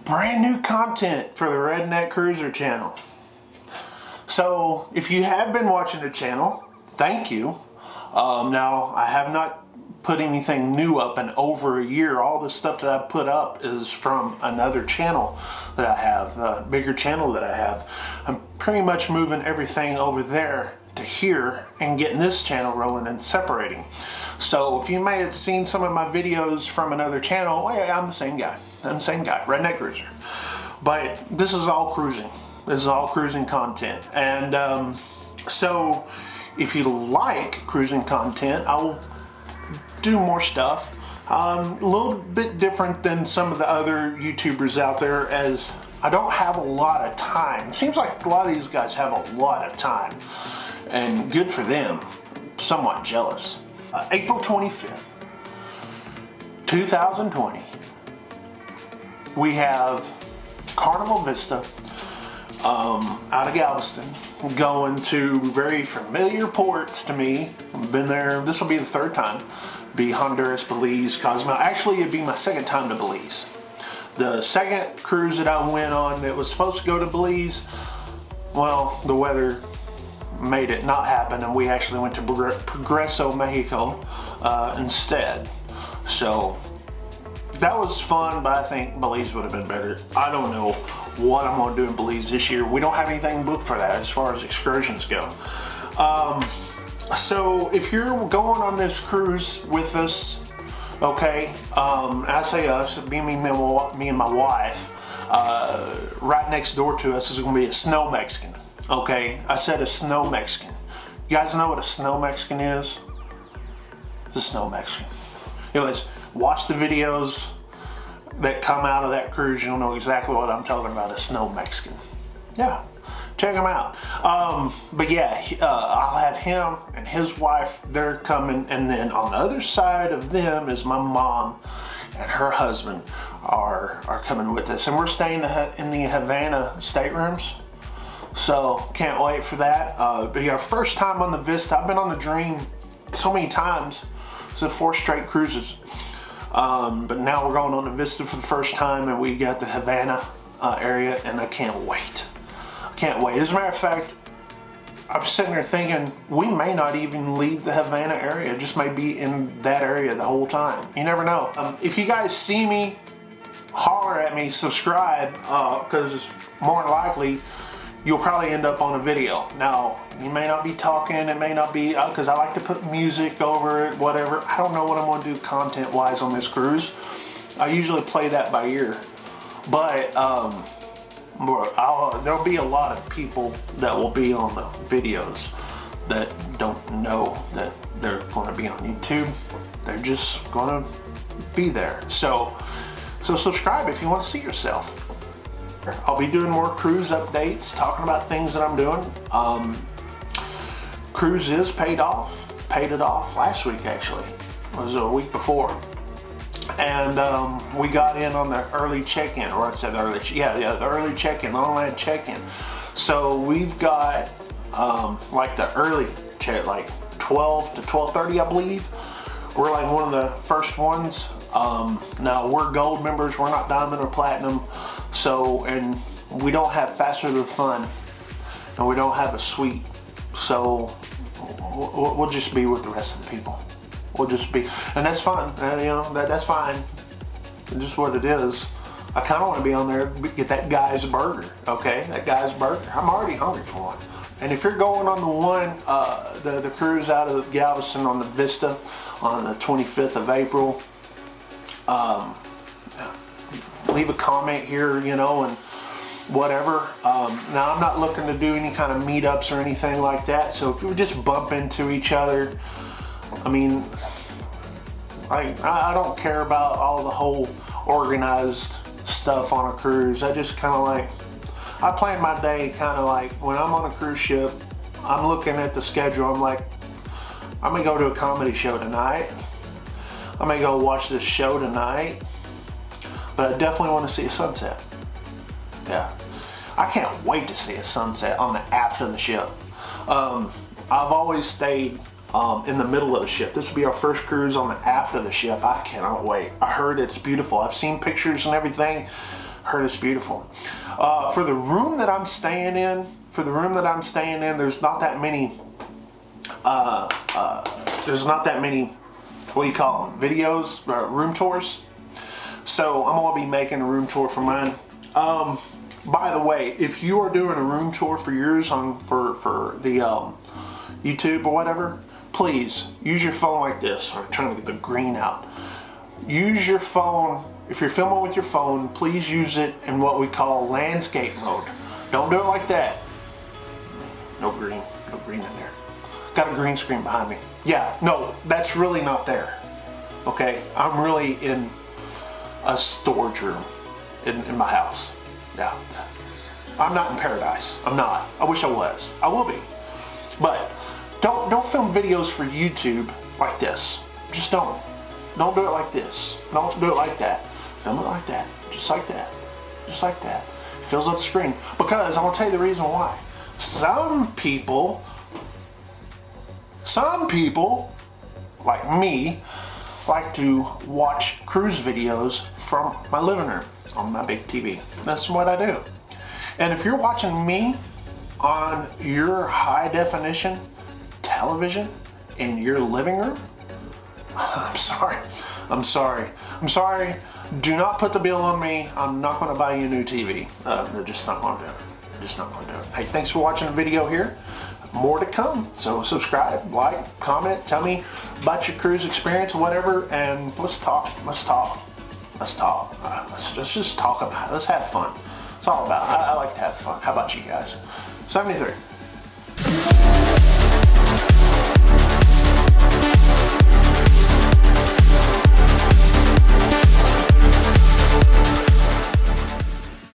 brand new content for the Redneck Cruiser channel. So if you have been watching the channel, thank you. Now I have not put anything new up in over a year. All the stuff that I put up is from another channel that I have, a bigger channel that I have. I'm pretty much moving everything over there to here and getting this channel rolling and separating. So if you may have seen some of my videos from another channel, well, yeah, I'm the same guy. I'm the same guy, Redneck Cruiser. But this is all cruising. This is all cruising content. And so if you like cruising content, I will do more stuff. A little bit different than some of the other YouTubers out there, as I don't have a lot of time. It seems like a lot of these guys have a lot of time, and good for them. Somewhat jealous. April 25th, 2020, we have Carnival Vista out of Galveston, going to very familiar ports to me. I've been there, this will be the third time. Be Honduras, Belize, Cozumel. Actually, it'd be my second time to Belize. The second cruise that I went on that was supposed to go to Belize, well, the weather made it not happen, and we actually went to Progreso, Mexico instead. So that was fun, but I think Belize would have been better. I don't know what I'm going to do in Belize this year. We don't have anything booked for that as far as excursions go. So if you're going on this cruise with us, okay, I say us, me and my wife, right next door to us is going to be a snow Mexican. Okay, I said a snow Mexican. You guys know what a snow Mexican is? It's a snow Mexican. Anyways, watch the videos that come out of that cruise. You'll know exactly what I'm talking about, a snow Mexican. Yeah, check them out. But yeah, I'll have him and his wife, they're coming, and then on the other side of them is my mom and her husband are coming with us, and we're staying in the Havana staterooms. So can't wait for that. But yeah, first time on the Vista. I've been on the Dream so many times. So 4 straight cruises. But now we're going on the Vista for the first time, and we got the Havana area, and I can't wait. I can't wait. As a matter of fact, I'm sitting there thinking we may not even leave the Havana area. Just may be in that area the whole time. You never know. If you guys see me, holler at me, subscribe, because more than likely you'll probably end up on a video. Now, you may not be talking, it may not be, because I like to put music over it, whatever. I don't know what I'm going to do content-wise on this cruise. I usually play that by ear. But there'll be a lot of people that will be on the videos that don't know that they're going to be on YouTube. They're just going to be there. So subscribe if you want to see yourself. I'll be doing more cruise updates, talking about things that I'm doing. Cruise is paid it off last week actually. It was a week before. And we got in on the early check-in, or I said early, the early check-in, online check-in. So we've got like the early check, like 12 to 12:30, I believe. We're like one of the first ones. Now we're gold members, we're not diamond or platinum. So, and we don't have faster than fun, and we don't have a suite. So we'll just be with the rest of the people. We'll just be, and that's fine. You know, that's fine. It's just what it is. I kind of want to be on there, get that guy's burger. Okay, that guy's burger. I'm already hungry for one. And if you're going on the one, the cruise out of Galveston on the Vista on the 25th of April, leave a comment here, you know, and whatever. Now I'm not looking to do any kind of meetups or anything like that. So if we just bump into each other, I mean, I don't care about all the whole organized stuff on a cruise. I just kind of like, I plan my day kind of like when I'm on a cruise ship, I'm looking at the schedule. I'm like, I'm gonna go to a comedy show tonight. I'm gonna go watch this show tonight. But I definitely want to see a sunset. Yeah, I can't wait to see a sunset on the aft of the ship. I've always stayed in the middle of the ship. This will be our first cruise on the aft of the ship. I cannot wait. I heard it's beautiful. I've seen pictures and everything. Heard it's beautiful. For the room that I'm staying in, there's not that many. What do you call them? Videos, room tours. So I'm gonna be making a room tour for mine. By the way, if you are doing a room tour for yours for the YouTube or whatever, please use your phone like this. I'm trying to get the green out. Use your phone. If you're filming with your phone, please use it in what we call landscape mode. Don't do it like that. No green in there. Got a green screen behind me. Yeah, no, that's really not there. Okay, I'm really in a storage room in my house. Yeah, I'm not in paradise. I'm not. I wish I was. I will be. But don't film videos for YouTube like this. Just don't. Don't do it like this. Don't do it like that. Film it like that. Just like that. Just like that. It fills up the screen. Because I'm gonna tell you the reason why. Some people like me like to watch cruise videos from my living room on my big TV. That's what I do. And if you're watching me on your high definition television in your living room, I'm sorry. Do not put the bill on me. I'm not going to buy you a new TV. They're just not going to do it. Hey, thanks for watching the video here. More to come. So subscribe, like, comment, tell me about your cruise experience or whatever, and let's talk. Let's just talk about it. Let's have fun. It's all about it. I like to have fun. How about you guys? 73.